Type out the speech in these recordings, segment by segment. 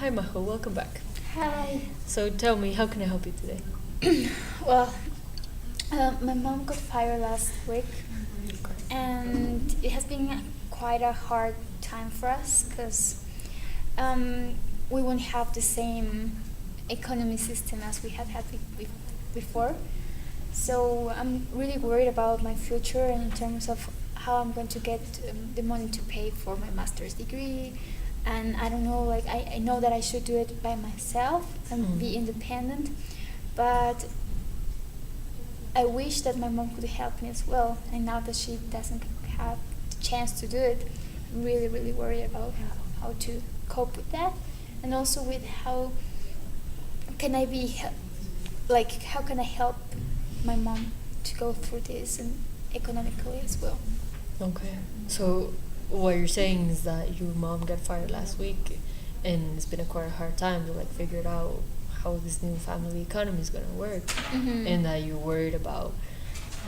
Hi Majo, welcome back. Hi. So tell me, how can I help you today? Well, my mom got fired last week, and it has been quite a hard time for us because we won't have the same economy system as we had before. So I'm really worried about my future in terms of how I'm going to get the money to pay for my master's degree. And I don't know, like I know that I should do it by myself and be independent, but I wish that my mom could help me as well. And now that she doesn't have the chance to do it, I'm really, really worried about how to cope with that, and also with how can I be, like, how can I help my mom to go through this and economically as well. Okay. So what you're saying is that your mom got fired last week, and it's been quite a hard time to figure it out how this new family economy is gonna work, and that you're worried about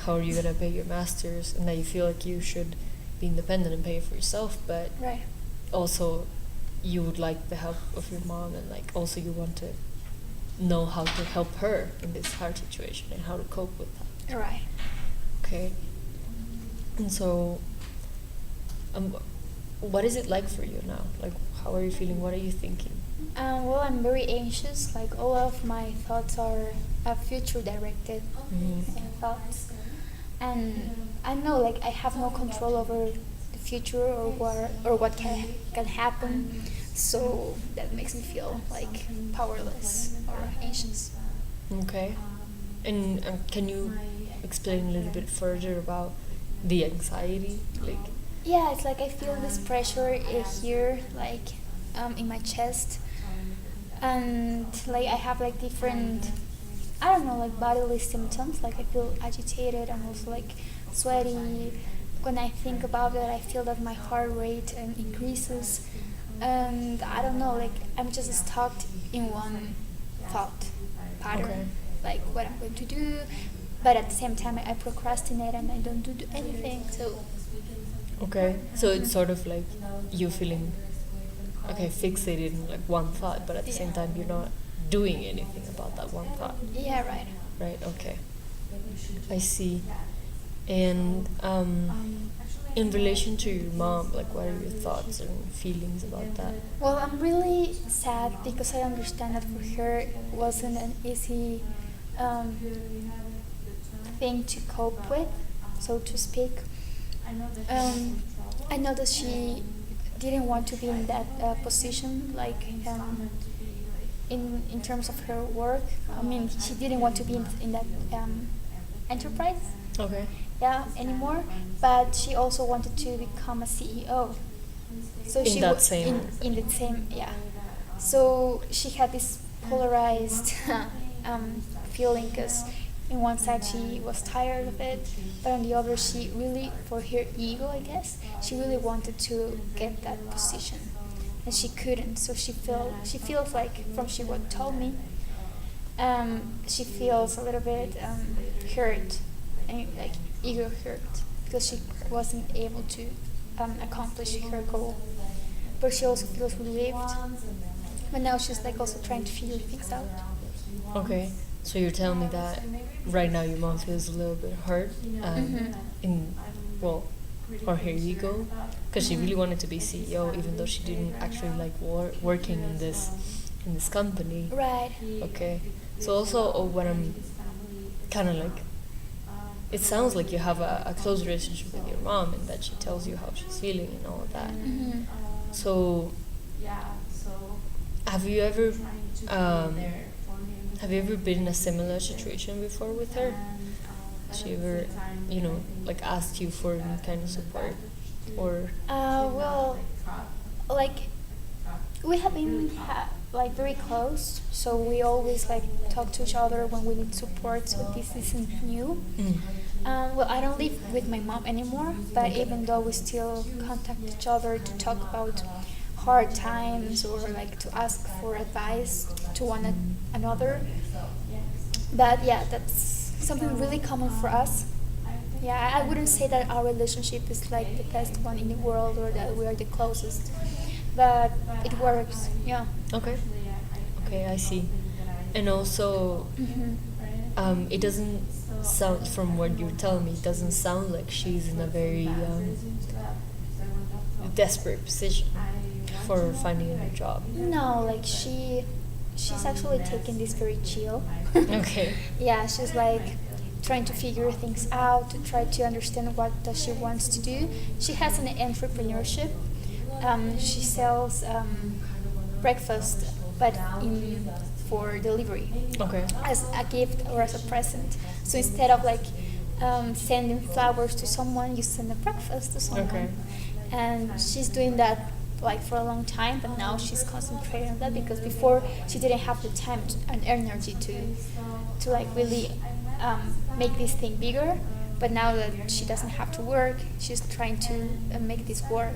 how are you gonna pay your masters, and that you feel like you should be independent and pay for yourself, but Right. also you would like the help of your mom, and also you want to know how to help her in this hard situation and how to cope with that. Right. Okay. And so, what is it like for you now? Like, how are you feeling? What are you thinking? Well, I'm very anxious. Like, all of my thoughts are future directed thoughts, and I know, like, I have no control over the future or what can happen. So that makes me feel like powerless or anxious. Okay. And can you explain a little bit further about the anxiety? Yeah, it's like I feel this pressure here, like in my chest, and like I have like different, I don't know, like bodily symptoms. Like I feel agitated and also like sweaty. When I think about it, I feel that my heart rate increases, and I don't know, like I'm just stuck in one thought pattern, Okay. like what I'm going to do, but at the same time I procrastinate and I don't do anything. So Okay. So it's sort of like you feeling fixated in one thought, but at the same time you're not doing anything about that one thought. yeah, right. Right. Okay. I see. And in relation to your mom, what are your thoughts and feelings about that? Well, I'm really sad because I understand that for her it wasn't an easy thing to cope with, so to speak. I know that she didn't want to be in that position, like in terms of her work. I mean, she didn't want to be in that enterprise, Okay. yeah, anymore. But she also wanted to become a CEO. So In she that wa- same- in the same, yeah. So she had this polarized feeling because in one side she was tired of it, but on the other she really, for her ego, I guess, she really wanted to get that position, and she couldn't. So she feels like, from she what told me, she feels a little bit hurt, and like ego hurt because she wasn't able to accomplish her goal. But she also feels relieved. But now she's like also trying to figure things out. Okay. So you're telling me that right now your mom feels a little bit hurt, in or her ego, because she really wanted to be CEO, even though she didn't actually like working in this company. Right. Okay. So also what I'm kind of it sounds like you have a close relationship with your mom, and that she tells you how she's feeling and all of that. So have you ever been in a similar situation before with her? Has she ever asked you for any kind of support, or Well, like we have been like very close, so we always like talk to each other when we need support. So this isn't new. Well, I don't live with my mom anymore, but even though we still contact each other to talk about hard times or like to ask for advice to one another. But yeah, that's something really common for us. Yeah, I wouldn't say that our relationship is like the best one in the world or that we are the closest, but it works. Yeah. Okay. Okay, I see. And also, Mhm. it doesn't sound, from what you're telling me, it doesn't sound like she's in a very desperate position for finding a new job. No, like she's actually taking this very chill. Okay. Yeah, she's like trying to figure things out, to try to understand what does she wants to do. She has an entrepreneurship. She sells breakfast, but in for delivery Okay. as a gift or as a present. So instead of like sending flowers to someone, you send a breakfast to someone. Okay. And she's doing that like for a long time, but now she's concentrating on that because before she didn't have the time and energy to like really make this thing bigger. But now that she doesn't have to work, she's trying to make this work.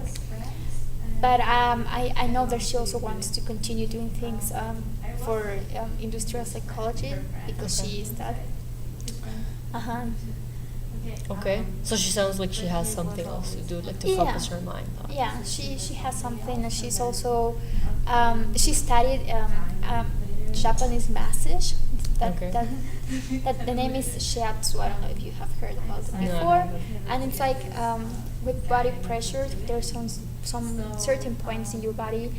But I know that she also wants to continue doing things for industrial psychology because she is that. Uh-huh. Okay. So she sounds like she has something else to do, like to Yeah. focus her mind on. Yeah, she has something, and she's also she studied Japanese massage. Okay. That the name is shiatsu. I don't know if you have heard about it No, I before. haven't. And it's like with body pressure, there's some certain points in your body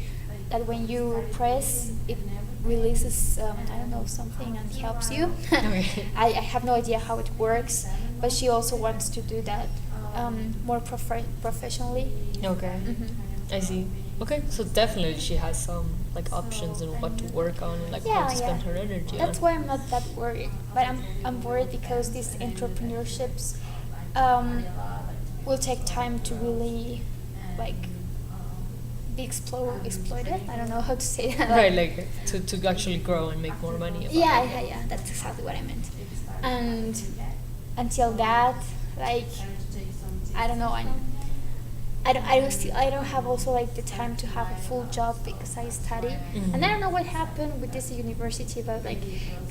that when you press, it releases I don't know, something and helps you. Okay. I have no idea how it works, but she also wants to do that more professionally. Okay. Mhm. I see. Okay, so definitely she has some like options on what to work on and like how to spend her energy That's on. why I'm not that worried. But I'm worried because these entrepreneurships will take time to really like be exploited. I don't know how to say that. Right, like to actually grow and make more money. About Yeah. That's exactly what I meant. And until that, like, I don't know. I don't have also like the time to have a full job because I study, Mhm. and I don't know what happened with this university, but like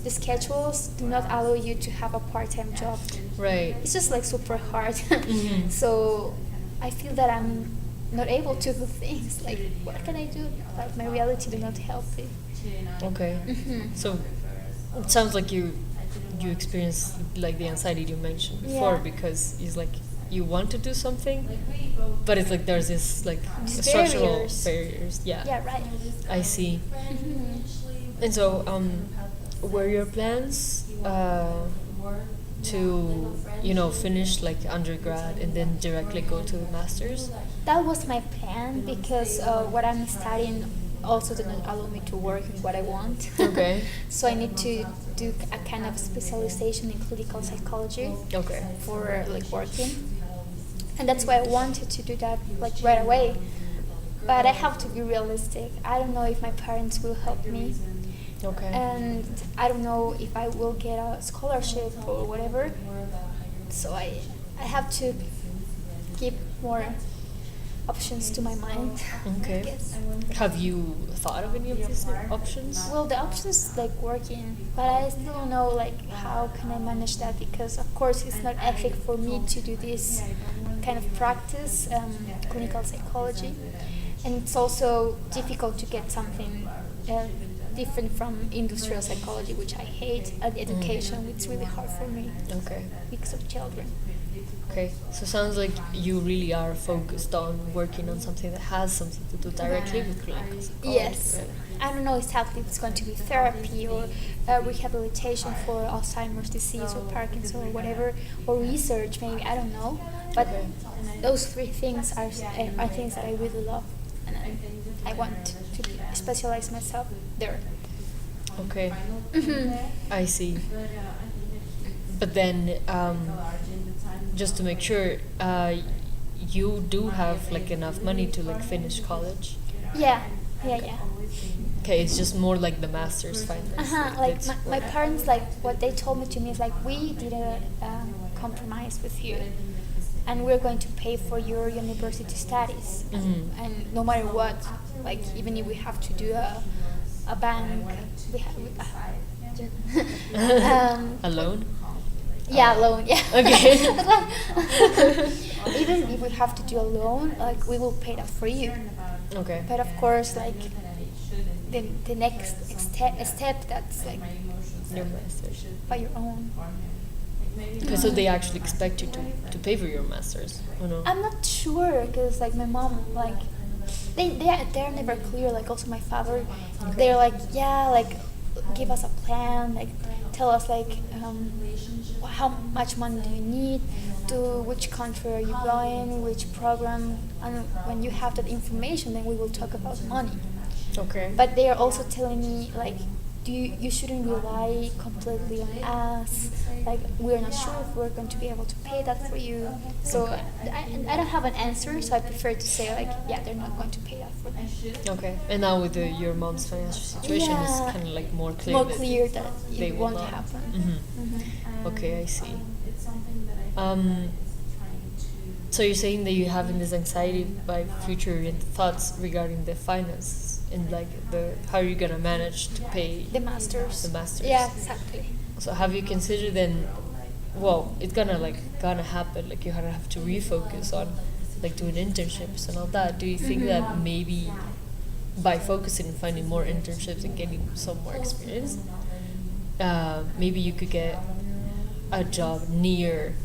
the schedules do not allow you to have a part-time job. Right. It's just like super hard. Mhm. So I feel that I'm not able to do things. Like, what can I do? Like, my reality do not help me. Okay. Mhm. So it sounds like you experience like the anxiety you mentioned before Yeah. because it's like you want to do something, but it's like there's this like These structural barriers. barriers. Yeah. Yeah, right. I see. Mhm. And so, were your plans to, finish like undergrad and then directly go to the masters? That was my plan because what I'm studying also didn't allow me to work in what I want. Okay. So I need to do a kind of specialization in clinical psychology Okay. for like working. And that's why I wanted to do that like right away. But I have to be realistic. I don't know if my parents will help me. Okay. And I don't know if I will get a scholarship or whatever. So I have to keep more options to my mind. I Okay. guess. Have you thought of any of these options? Well, the options like working, but I still don't know like how can I manage that because of course it's not ethic for me to do this kind of practice, clinical psychology, and it's also difficult to get something different from industrial psychology, which I hate, and education, it's really hard for me Okay. because of children. Okay. So sounds like you really are focused on working on something that has something to do directly with clinical psychology. Yes. Right? I don't know exactly if it's going to be therapy or rehabilitation for Alzheimer's disease or Parkinson or whatever, or research maybe, I don't know. But Okay. those three things are things that I really love, and I want to specialize myself there. Okay. Mhm. I see. But then, just to make sure, you do have like enough money to like finish college. Yeah. Okay, it's just more like the master's finance. Like that's my what- parents, like what they told me to me is like, we didn't compromise with you, and we're going to pay for your university studies, Mhm. and no matter what, like even if we have to do a bank, we have. A loan? Yeah, loan. Yeah. Okay. Even if we have to do a loan, like we will pay that for you. Okay. But of course, like the next step that's like Your masters. by your own. Okay, so they actually expect you to pay for your masters, or no? I'm not sure because like my mom like they're never clear. Like also my father, they're like yeah like give us a plan like tell us like how much money do you need, to which country are you going, which program, and when you have that information, then we will talk about money. Okay. But they are also telling me like you shouldn't rely completely on us. Like we're not sure if we're going to be able to pay that for you. So I don't have an answer. So I prefer to say like yeah they're not going to pay that for me. Okay. And now with your mom's financial situation, it's Yeah. kind of like more clear. More that clear that they it will won't not. happen. Mm-hmm. Okay, I see. So you're saying that you're having this anxiety by future-oriented thoughts regarding the finances and like how you're gonna manage to pay The masters. the masters. Yeah, exactly. So have you considered then? Well, it's gonna happen. Like you're gonna have to refocus on like doing internships and all that. Do you think that maybe by focusing on finding more internships and getting some more experience, maybe you could get a job near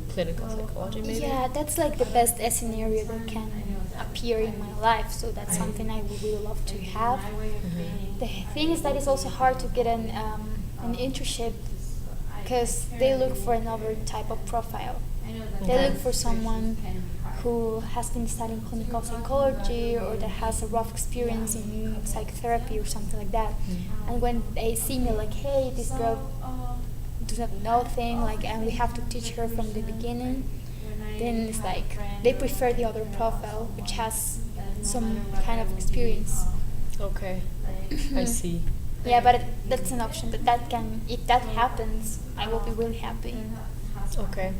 clinical psychology? Maybe. Yeah, that's like the best scenario that can appear in my life. So that's something I would really love to have. The thing is that it's also hard to get an internship because they look for another type of profile. They look for someone who has been studying clinical psychology or that has a rough experience in psychotherapy or something like that. And when they see me like, hey, this girl does not know thing, like, and we have to teach her from the beginning, then it's like they prefer the other profile, which has some kind of experience. Okay, I see. Yeah, but that's an option. But that can, if that happens, I will be really happy. Okay,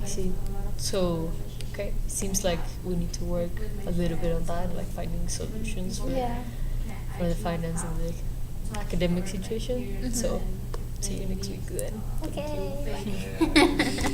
I see. So, okay, seems like we need to work a little bit on that, like finding solutions for Yeah. the finance and the academic situation. So, see you next week then. Okay.